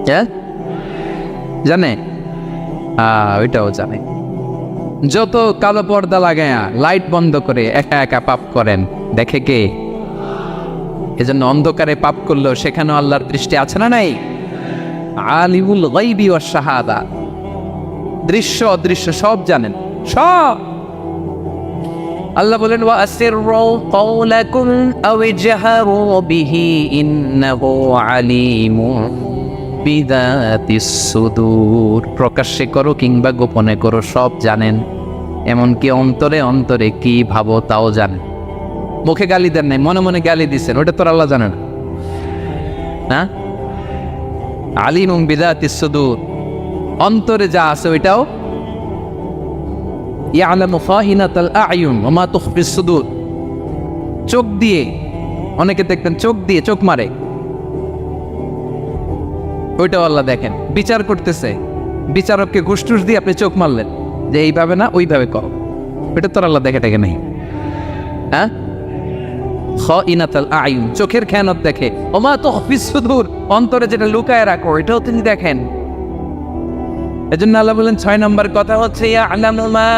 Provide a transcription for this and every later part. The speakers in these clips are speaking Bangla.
হ্যাঁ জানে, ওইটাও জানে। যত কালো পর্দা লাগায়া লাইট বন্ধ করে একা একা পাপ করেন, দেখে কে? এজন্য অন্ধকারে পাপ করলেও সেখানেও আল্লাহর দৃষ্টি আছে না নাই? আলিমুল গায়বি ওয়াশ শাহাদা, দৃশ্য অদৃশ্য সব জানেন, সব। আল্লাহ বলেন, ওয়া আসিররু কাওলাকুম আও ইজহারু বিহি ইন্নাহু আলিমুন বিযাতিস সুদূর। প্রকাশ্যে করো কিংবা গোপনে করো, সব জানেন। এমনকি অন্তরে অন্তরে কি ভাবো তাও জানেন। মুখে গালি দেন নাই, মনে মনে গালি দিচ্ছেন, ওটা তো আল্লাহ জানেন না? আলিমুন বিযাতিস সুদূর, অন্তরে যা আছে ওইটাও। ইয়ালামু খাইনাতাল আ'য়ুন ওয়া মা তুখফিস সুদূর। চোখ দিয়ে, অনেকে দেখতেন চোখ দিয়ে চোখ মারে, ওইটাও আল্লাহ দেখেন। বিচার করতেছে, বিচারককে ঘুষ টুস দিয়ে আপনি চোখ মারলেন যে এইভাবে না ওইভাবে করো, ওইটা তো আল্লাহ দেখে নাই। হ্যাঁ, খাইনাতাল আ'য়ুন, চোখের খেয়ানত দেখে। ওয়া মা তুখফিস সুদূর, অন্তরে যেটা লুকায় রাখো এটাও তিনি দেখেন। এজন্য আল্লাহ বলেন 6 নম্বর কথা হচ্ছে ইয়ালামু মা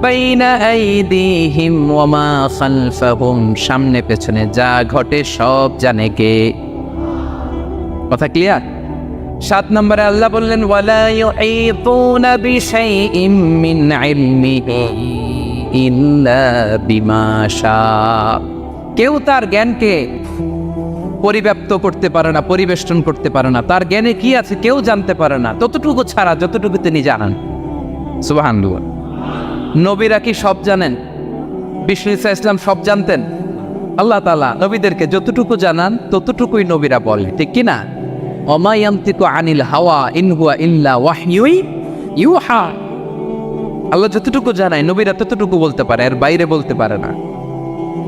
বাইনা আইদিহিম ওয়া মা খালফাহুম, সামনে পেছনে যা ঘটে সব জানে কে? কথা ক্লিয়ার? 7 নম্বরে আল্লাহ বললেন ওয়ালা ইউঈতুনা বিশাইইম মিন ইলমিহি ইল্লা বিমা শা। কেউ তার জ্ঞানকে পরিব্যাপ্ত করতে পারে না, পরিবেষ্টন করতে পারে না। তার জ্ঞানে কি আছে কেউ জানতে পারে না, ততটুকু ছাড়া যতটুকু তিনি জানেন। সুবহানাল্লাহ। নবীরা কি সব জানেন? বিষ্ণু ঈসা ইসলাম সব জানতেন? আল্লাহ তাআলা নবীদেরকে যতটুকু জানান ততটুকুই নবীরা বলে, ঠিক কি না? ওমা ইয়ানতিকু আনিল হাওয়া ইন হুয়া ইল্লা ওয়াহয়ু ইউহা। আল্লাহ যতটুকু জানায় নবীরা ততটুকু বলতে পারে, এর বাইরে বলতে পারে না।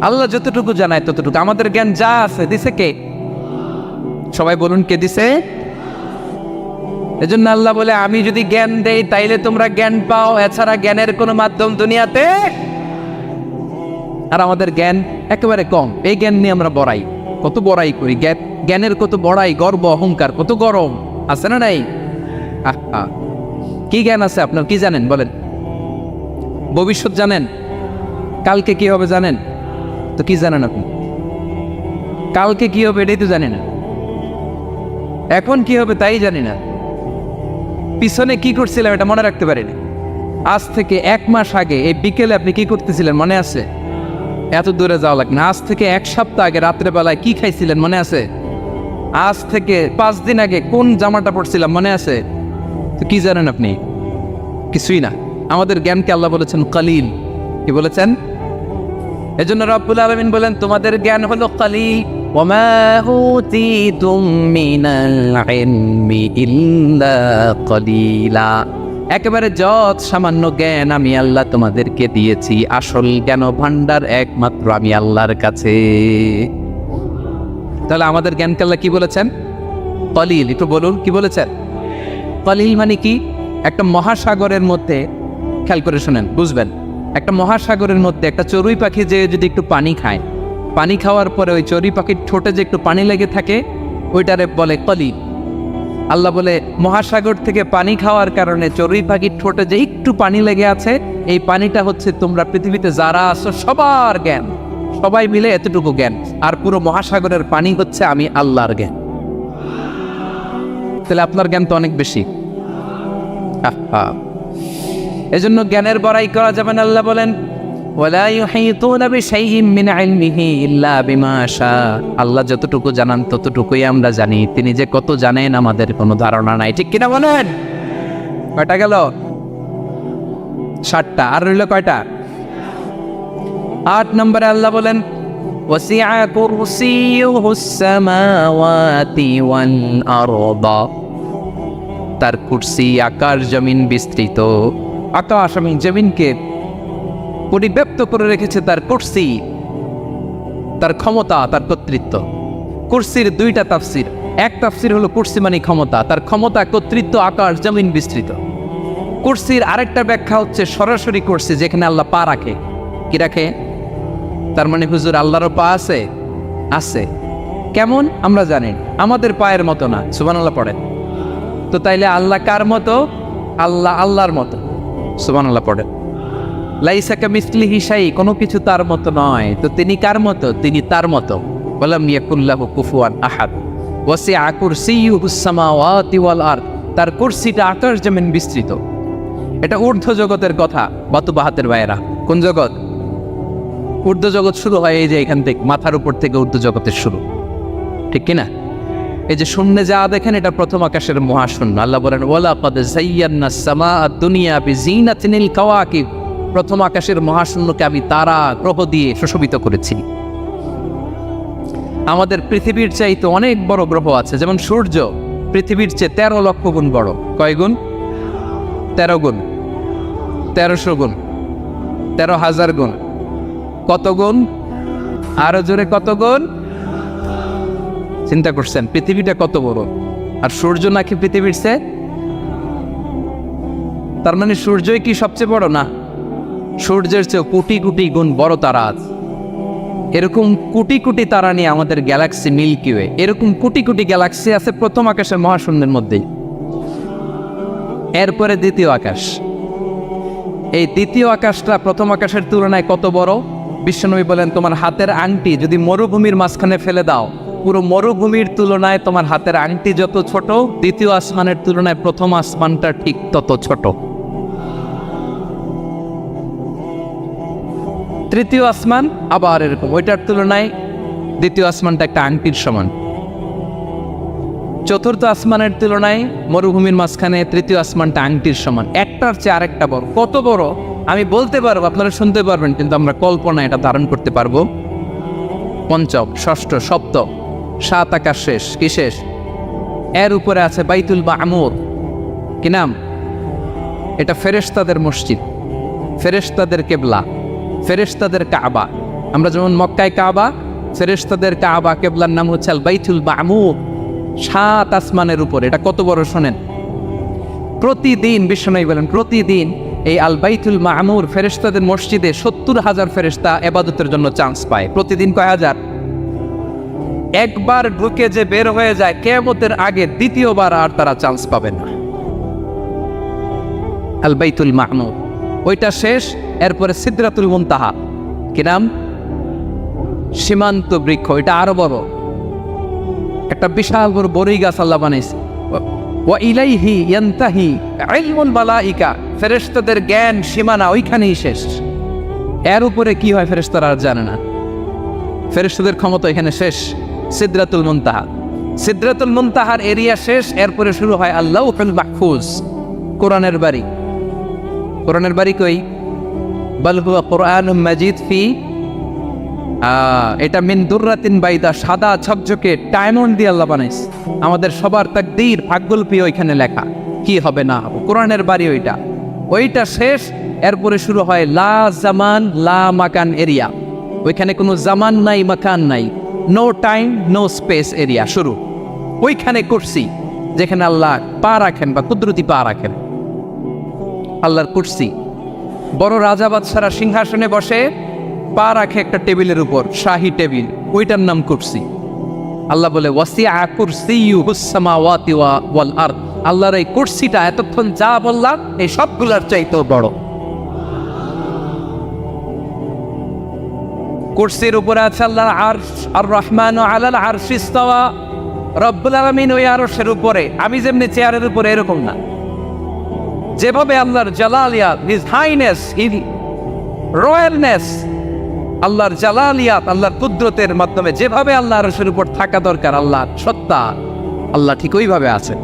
আল্লাহ যতটুকু জানায় ততটুকু। আমাদের জ্ঞান যা আছে দিছে কে? সবাই বলুন, কে দিছে? এজন্য আল্লাহ বলে আমি যদি জ্ঞান দেই তাইলে তোমরা জ্ঞান পাও, এছাড়া জ্ঞানের কোনো মাধ্যম দুনিয়াতে। আর আমাদের জ্ঞান একেবারে কম, এই জ্ঞান নিয়ে আমরা বড়াই, কত বড়াই করি। জ্ঞানের কত বড়াই, গর্ব অহংকার, কত গরম আছে না নাই? কি জ্ঞান আছে আপনার? কি জানেন বলেন? ভবিষ্যৎ জানেন? কালকে কি হবে জানেন? তো কি জানেন আপনি? কালকে কি হবে এটাই তো জানি না, এখন কি হবে তাই জানি না, পিছনে কি করছিলাম এটা মনে রাখতে পারি না। আজ থেকে 1 মাস আগে এই বিকেলে আপনি কি করতেছিলেন মনে আছে? এত দূরে যাওয়া লাগে না। আজ থেকে 1 সপ্তাহ আগে রাত্রে বেলায় কি খাইছিলেন মনে আছে? আজ থেকে 5 দিন আগে কোন জামাটা পরছিলাম মনে আছে? তো কি জানেন আপনি? কিছুই না। আমাদের জ্ঞানকে আল্লাহ বলেছেন কালিল। কি বলেছেন? এজন্য রব্বুল আলামিন বলেন তোমাদের জ্ঞান হলো কালিল। ওয়ামা উতীতুম মিনাল ইলমি ইল্লা কালিলা। একেবারে যত সামান্য জ্ঞান আমি আল্লাহ তোমাদেরকে দিয়েছি, আসল জ্ঞান ভান্ডার একমাত্র আমি আল্লাহর কাছে। তাহলে আমাদের জ্ঞানকে আল্লাহ কি বলেছেন? কালিল। একটু বলুন কি বলেছেন? কালিল মানে কি? একটা মহাসাগরের মধ্যে, খেয়াল করে শুনেন বুঝবেন, একটা মহাসাগরের মধ্যে একটা চড়ুই পাখি যে যদি একটু পানি খায়, পানি খাওয়ার পরে ওই চড়ুই পাখির ঠোঁটে যে একটু পানি লেগে থাকে ওইটারে বলে কালিল। আল্লাহ বলে মহাসাগর থেকে পানি খাওয়ার কারণে চড়ুই পাখির ঠোঁটে যে একটু পানি লেগে আছে, এই পানিটা হচ্ছে তোমরা পৃথিবীতে যারা আছো সবার জ্ঞান, সবাই মিলে এতটুকু জ্ঞান। আর পুরো মহাসাগরের পানি হচ্ছে আমি আল্লাহর জ্ঞান। তাহলে আপনার জ্ঞান তো অনেক বেশি। এজন্য জ্ঞানের বড়াই করা যাবে না। আল্লাহ বলেন ওয়ালা ইউহিতুনা বিশাইইম মিন ইলমিহি ইল্লা বিমা শা। আল্লাহ যতটুকু জানান ততটুকুই আমরা জানি, তিনি যে কত জানেন আমাদের কোনো ধারণা নাই, ঠিক কিনা বলেন? কয়টা গেল? 7টা। আর রইল কয়টা? 8 নম্বরে আল্লাহ বলেন ওয়াসিআ কুরসিয়ুহুস সামাওয়াতি ওয়াল আরদা। তার কুরসি আকাশ জমিন বিস্তৃত। আকাশ এবং জমিনকে পরিব্যাপ্ত করে রেখেছে তার কুরসি, তার ক্ষমতা, তার কর্তৃত্ব। কুরসির 2টা তাফসির। এক তাফসির হলো কুরসি মানে ক্ষমতা, তার ক্ষমতা, কর্তৃত্ব, আকাশ জমিন বিস্তৃত। কুরসির আরেকটা ব্যাখ্যা হচ্ছে সরাসরি কুরসি, যেখানে আল্লাহ পা রাখে। কি রাখে? তার মানে হুজুর আল্লাহরও পা আছে? আছে। কেমন? আমরা জানি আমাদের পায়ের মতো না। সুবহানাল্লাহ পড়েন। তো তাইলে আল্লাহ কার মতো? আল্লাহ আল্লাহর মতো। সুবহানাল্লাহ পড়েন। লাইসা কামিসলিহি শাই, কোনো কিছু তার মতো নয়। তো তিনি কার মতো? তিনি তার মতো। ওয়ালাম ইয়াকুল্লাহু কুফুয়ান আহাদ। ওয়াসিআ কুরসিয়্যুহুস সামাওয়াতি ওয়াল আরদ, তার কুরসিটা আকাশ জমিন বিস্তৃত। এটা ঊর্ধ্ব জগতের কথা বাতু বাহাতের ভাইয়েরা। কোন জগৎ? ঊর্ধ্ব জগৎ শুরু হয় এই যে এখান থেকে, মাথার উপর থেকে ঊর্ধ্ব জগতের শুরু, ঠিক কিনা? এই যে শূন্যে যা দেখেন এটা প্রথম আকাশের মহাশূন্য। আল্লাহ বলেন ওয়ালাকাদ যায়্যানাস সামাআদ দুনিয়া বিজিনাতিল কাওয়াকিব, প্রথম আকাশের মহাশূন্যকে আমি তারা গ্রহ দিয়ে সুশোভিত করেছি। আমাদের পৃথিবীর চাইতে অনেক বড় গ্রহ আছে, যেমন সূর্য পৃথিবীর চেয়ে 13 লক্ষ গুণ বড়। কয় গুণ? 13 গুণ, 1300 গুণ, 13,000 গুণ। কত গুণ? আরো জোরে কত গুণ? চিন্তা করছেন পৃথিবীটা কত বড়, আর সূর্য নাকি পৃথিবীর চেয়ে? তার মানে সূর্যই কি সবচেয়ে বড়? না, সূর্যের চেয়ে কোটি কোটি গুণ বড় তারা আছে। এরকম কোটি কোটি তারা নিয়ে আমাদের গ্যালাক্সি মিল্কি ওয়ে, এরকম কোটি কোটি গ্যালাক্সি আছে প্রথম আকাশের মহাশূন্যের মধ্যেই। এরপরে দ্বিতীয় আকাশ। এই দ্বিতীয় আকাশটা প্রথম আকাশের তুলনায় কত বড়? বিশ্বনবী বলেন তোমার হাতের আংটি যদি মরুভূমির মাঝখানে ফেলে দাও, পুরো মরুভূমির তুলনায় তোমার হাতের আংটি যত ছোট, দ্বিতীয় আসমানের তুলনায় প্রথম আসমানটা ঠিক তত ছোট। তৃতীয় আসমান আবার এরকম, ওইটার তুলনায় দ্বিতীয় আসমানটা একটা আংটির সমান। চতুর্থ আসমানের তুলনায় মরুভূমির মাঝখানে তৃতীয় আসমানটা আংটির সমান। একটার চেয়ে আরেকটা বড়। কত বড় আমি বলতে পারবো, আপনারা শুনতে পারবেন, কিন্তু আমরা কল্পনা এটা ধারণ করতে পারবো। পঞ্চম, ষষ্ঠ, সপ্তম, 7 আকাশ শেষ। কি শেষ? এর উপরে আছে বাইতুল মামুর। কি নাম? এটা ফেরেশতাদের মসজিদ, ফেরেশতাদের কেবলা, ফেরেশতাদের কাবা। আমরা যেমন মক্কায় কাবা, ফেরেশতাদের কাবা কেবলার নাম হচ্ছে আল বাইতুল মামুর। 7 আসমানের উপর। এটা কত বড় শোনেন। প্রতিদিন বিশ্বনবী বলেন প্রতিদিন এই আল বাইতুল মামুর ফেরেশতাদের মসজিদে 70,000 ফেরেশতা ইবাদতের জন্য চান্স পায়। প্রতিদিন কয় হাজার? একবার ঢুকে যে বের হয়ে যায় কিয়ামতের আগে দ্বিতীয়বার আর তারা চান্স পাবে না। আল বাইতুল মামুর ওইটা শেষ। এরপরে সিদরাতুল মুনতাহা। কি নাম? সীমান্ত বৃক্ষ। এটা আরো বড়, একটা বিশাল বড় বড়ই গাছ আল্লাহ বানাইছে। ওয়া ইলাইহি ইয়ানতাহি ইলমুল মালাইকা, ফেরেশতাদের জ্ঞান সীমানা ওইখানেই শেষ। এর উপরে কি হয় ফেরেশতারা আর জানে না। ফেরেশতাদের ক্ষমতা এখানে শেষ। সিদরাতুল মুনতাহা, সিদরাতুল মুনতাহার এরিয়া শেষ। এরপরে শুরু হয় আল্লাহুল মাহফুজ, কোরআনের বাড়ি। কোরআনের বাড়ি কই? বাল হুয়া কুরআনুম মাজিদ ফি, এটা মিন দুররাতিন বাইদা, সাদা ঝকঝকে ডায়মন্ড দিয়ে আল্লাহ বানাইছে। আমাদের সবার তাকদীর ভাগ্যলিপি ওইখানে লেখা, কি হবে না হবে। কোরআনের বাড়ি ওইটা, ওইটা শেষ। এরপরে শুরু হয় লা জামান লা মাকান এরিয়া। ওইখানে কোনো জামান নাই, মাকান নাই, no time no space area শুরু। ওইখানে কুরসি, যেখানে আল্লাহ পা রাখেন বা কুদরতি পা রাখেন, আল্লাহর কুরসি। বড় রাজা বাদশারা সিংহাসনে বসে পা রাখে একটা টেবিলের উপর, শাহী টেবিল, ওইটার নাম কুরসি। আল্লাহ বলে ওয়াসিআ কুরসিয়্যুহুস সামাওয়াতি ওয়াল আরদ, আল্লাহর এই কুরসিটা এতক্ষণ যা বললাম এই সবগুলোর চাইতেও বড়। কুরসির উপরে আছে আল্লাহর আরশ। আর রহমানু আলাল আরশি ইস্তাওয়া, রব্বুল আলামিন ওই আরশের উপরে। আমি যেমনি চেয়ারের উপরে এরকম না, যেভাবে আল্লাহর জালালিয়াত, হিজ হাইনেস, হিজ রয়্যালনেস, আল্লাহর জালালিয়াত, আল্লাহর কুদরতের মাধ্যমে যেভাবে আল্লাহ আরশের উপর থাকা দরকার, আল্লাহর সত্তা, আল্লাহ ঠিক ওইভাবে আছেন,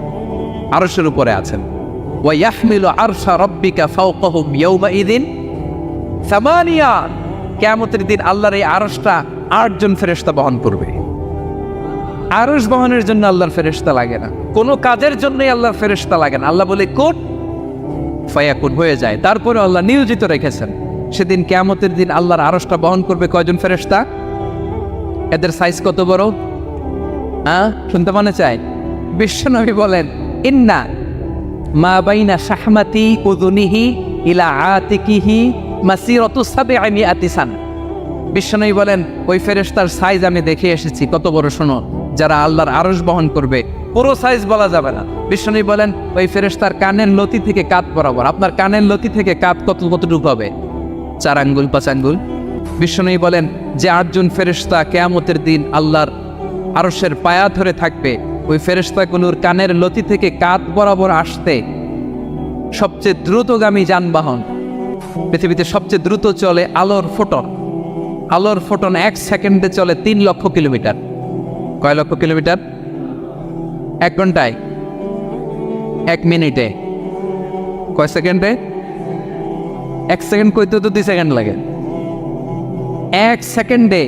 আরশের উপরে আছেন। ওয়া ইয়াহমিলু আরশা রাব্বিকা ফাওকাহুম ইয়াওমাইযিন সামানিয়া, কিয়ামতের দিন আল্লাহর এই আরশটা 8 জন ফেরেশতা বহন করবে। আরশ বহনের জন্য আল্লাহর ফেরেশতা লাগে না, কোনো কাজের জন্যই আল্লাহর ফেরেশতা লাগে না। আল্লাহ বলে কুন ফায়াকুন, হয়ে যায়। তারপরে আল্লাহ নিয়োজিত রেখেছেন। সেদিন কিয়ামতের দিন আল্লাহর আরশটা বহন করবে কয়জন ফেরেশতা? এদের সাইজ কত বড়? শুনতে মনে চায়? বিশ্বনবী বলেন ইন্না মা বাইনা শাহমাতি উযুনিহি ইলা আতিকিহি মাসিরাতু 700 সানা। বিশ্বনবী বলেন ওই ফেরেশতার সাইজ আমি দেখে এসেছি। কত বড় শোনো, যারা আল্লাহর আরশ বহন করবে। পুরো সাইজ বলা যাবে না। বিষ্ণু বলেন ওই ফেরেশতার কানের লতি থেকে কাঁধ বরাবর। আপনার কানের লতি থেকে কাঁধ কতটুকু হবে? 4 আঙ্গুল 5 আঙ্গুল। বিষ্ণু বলেন যে 8 জন ফেরেশতা কিয়ামতের দিন আল্লাহর আরশের পায়া ধরে থাকবে, ওই ফেরেশতাগুলোর কানের লতি থেকে কাঁধ বরাবর আসতে সবচেয়ে দ্রুতগামী যানবাহন, পৃথিবীতে সবচেয়ে দ্রুত চলে আলোর ফোটন। আলোর ফোটন 1 সেকেন্ডে চলে 3 লক্ষ কিলোমিটার। কয় লক্ষ কিলোমিটার? 1 ঘন্টায়, 1 মিনিটে, কয় সেকেন্ডে? 1 সেকেন্ড কইতে তো 2 সেকেন্ড লাগে। 1 সেকেন্ডে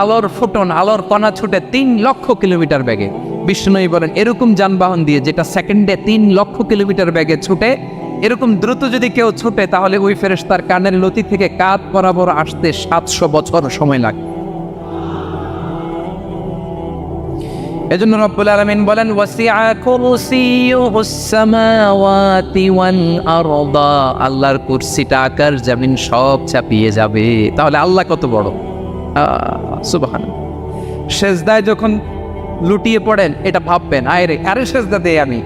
আলোর ফোটন, আলোর কণা ছুটে 3 লক্ষ কিলোমিটার বেগে। বিষ্ণু বলেন এরকম যানবাহন দিয়ে যেটা সেকেন্ডে 3 লক্ষ কিলোমিটার বেগে ছুটে, এরকম দ্রুত যদি কেউ ছুটে তাহলে ওই ফেরেশতার কানের লতি থেকে কাঁধ বরাবর আসতে 700 বছর সময় লাগে। এজন্য রব্বুল আলামিন বলেন ওয়াসিআ কুরসিয়ুহুস সামাওয়াতি ওয়াল আরদা, আল্লাহর কুরসিটা আকাশ জমিন সব চাপিয়ে যাবে। তাহলে আল্লাহ কত বড়! সুবহানাল্লাহ। সেজদায় যখন লুটিয়ে পড়েন এটা ভাববেন, আরে সেজদা দেই আমি,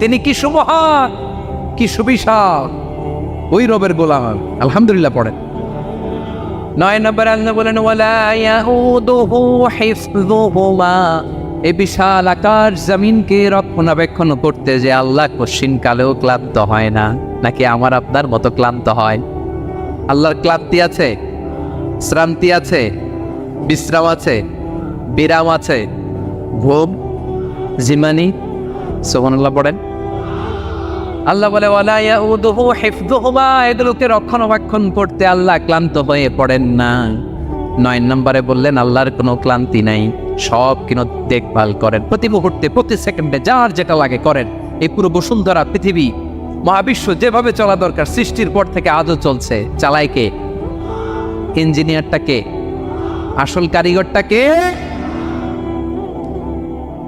তিনি কি সুমহান, কি সুবিশাল, ওই রবের গোলাম। আলহামদুলিল্লাহ পড়েন। 9 নম্বর আল্লাহ বলেন ওয়ালা ইয়াউদুহু হিফযুহুমা, এই বিশাল আকাশ জমিনকে রক্ষণাবেক্ষণ করতে যে আল্লাহ কঠিন কালেও ক্লান্ত হয় না। নাকি আমার আপনার মতো ক্লান্ত হয়? আল্লাহর ক্লান্তি আছে, শ্রান্তি আছে, বিশ্রাম আছে, বিরাম আছে, ঘুম, জিমানি? সুবহানাল্লাহ পড়েন। আল্লাহ বলে ওয়ালা ইয়াউদুহু হিফযুহুমা, এগুলোকে রক্ষণাবেক্ষণ করতে আল্লাহ ক্লান্ত হয়ে পড়েন না। 9 নম্বরে বললেন আল্লাহর কোনো ক্লান্তি নাই, সব কিনো দেখভাল করেন, প্রতি মুহূর্তে প্রতি সেকেন্ডে যার যেটা লাগে করেন। এই পুরো বসুন্ধরা পৃথিবী মহাবিশ্ব যেভাবে চলা দরকার সৃষ্টির পর থেকে আজও চলছে। চালায় কে? ইঞ্জিনিয়ারটাকে, আসল কারিগরটাকে।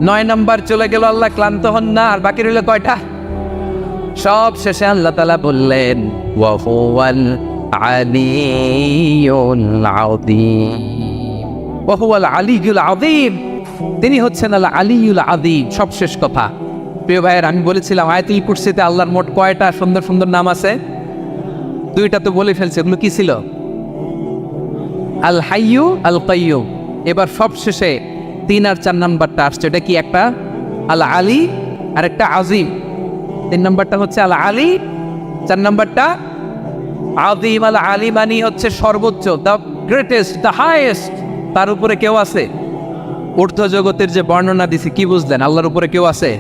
9 নম্বর চলে গেল, আল্লাহ ক্লান্ত হন না। আর বাকি রইল কয়টা? সব শেষে আল্লাহ তাআলা বললেন ওয়া হুয়াল আলিয়ুল আযীম, ওয়া হুয়াল আলিয়ুল আযীম, তিনি হচ্ছেন আল আলিয়ুল আযীম। সব শেষ কথা। প্রিয় ভাইয়ের, আমি বলেছিলাম আয়াতুল কুরসিতে আল্লাহর মোট কয়টা সুন্দর সুন্দর নাম আছে? 2টা তো বলে ফেলছে। এগুলো কি ছিল? আল হাইয়ু, আল কাইয়ুম। এবার সব শেষে 3 আর 4 নাম্বারটা আসছে। এটা কি? একটা আল আলী আর একটা আযীম। 3 নাম্বারটা হচ্ছে আল আলী, 4 নাম্বারটা আযীম। আল আলী মানে হচ্ছে সর্বোচ্চ, দ্য গ্রেটেস্ট, দ্য হাইয়েস্ট। তার উপরে কেউ আছে? ঊর্ধ্ব জগতের যে বর্ণনা দিছি, কি বুঝলেন? আল্লাহর উপরে কেউ আছে?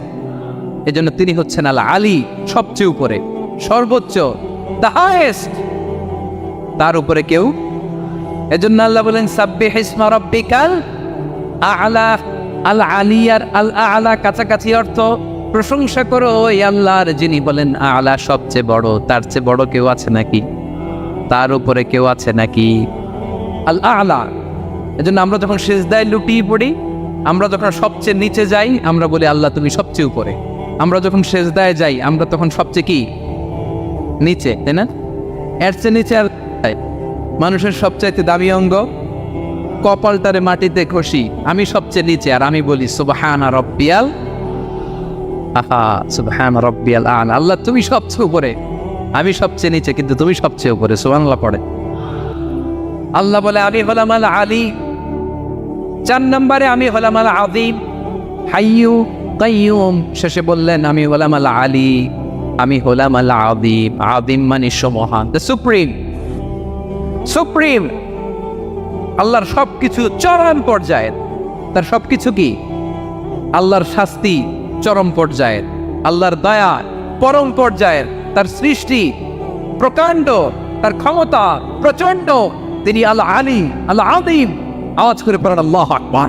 এজন্য তিনি হচ্ছেন আল আলী, সবচেয়ে উপরে, সর্বোচ্চ, দ্য হাইয়েস্ট। তার উপরে কেউ। এজন্য আল্লাহ বলেন সাব্বিহ ইসমা রাব্বিকাল আ'লা। আল আলী আর আল আ'লা কাছাকাছি অর্থ। প্রশংসা করো ওই আল্লাহর যিনি বলেন আ'লা, সবচেয়ে বড়। তার চেয়ে বড় কেউ আছে নাকি? তার উপরে কেউ আছে নাকি? আল আ'লা। এজন্য আমরা যখন সিজদায় লুটিয়ে পড়ি, আমরা যখন সবচেয়ে নিচে যাই, আমরা বলি আল্লাহ তুমি সবচেয়ে উপরে। আমরা যখন সিজদায় যাই, আমরা তখন সবচেয়ে কি? নিচে, তাই না? এর চেয়ে নিচে আর মানুষের সবচাইতে দামি অঙ্গ কপালটারে মাটিতে ঘষি, আমি সবচেয়ে নিচে, আর আমি বলি সুবহানা রাব্বিয়াল আহা, সুবহানা রাব্বিয়াল আ'লা। আল্লাহ তুমি সবচেয়ে উপরে, আমি সবচেয়ে নিচে, কিন্তু তুমি সবচেয়ে উপরে। সুবহানাল্লাহ পড়ে। আল্লাহ বলে আমি হলাম আল আলী। 4 নম্বরে আমি হলাম আল আযীম, হাইয়ু কাইয়ুম। শেষে বললেন আমি হলাম আল আলী, আমি হলাম আল আযীম। আযীম মানে মহান, দ্য সুপ্রিম। সুপ্রিম আল্লাহর সবকিছু চরম পর্যায়ের। তার সবকিছু কি? আল্লাহর শাস্তি চরম পর্যায়ের, আল্লাহর দয়া পরম পর্যায়ের, তার সৃষ্টি প্রকাণ্ড, তার ক্ষমতা প্রচন্ড। তিনি আল আলী, আল আযীম। আওয়াজ করে পড়েন আল্লাহু আকবার।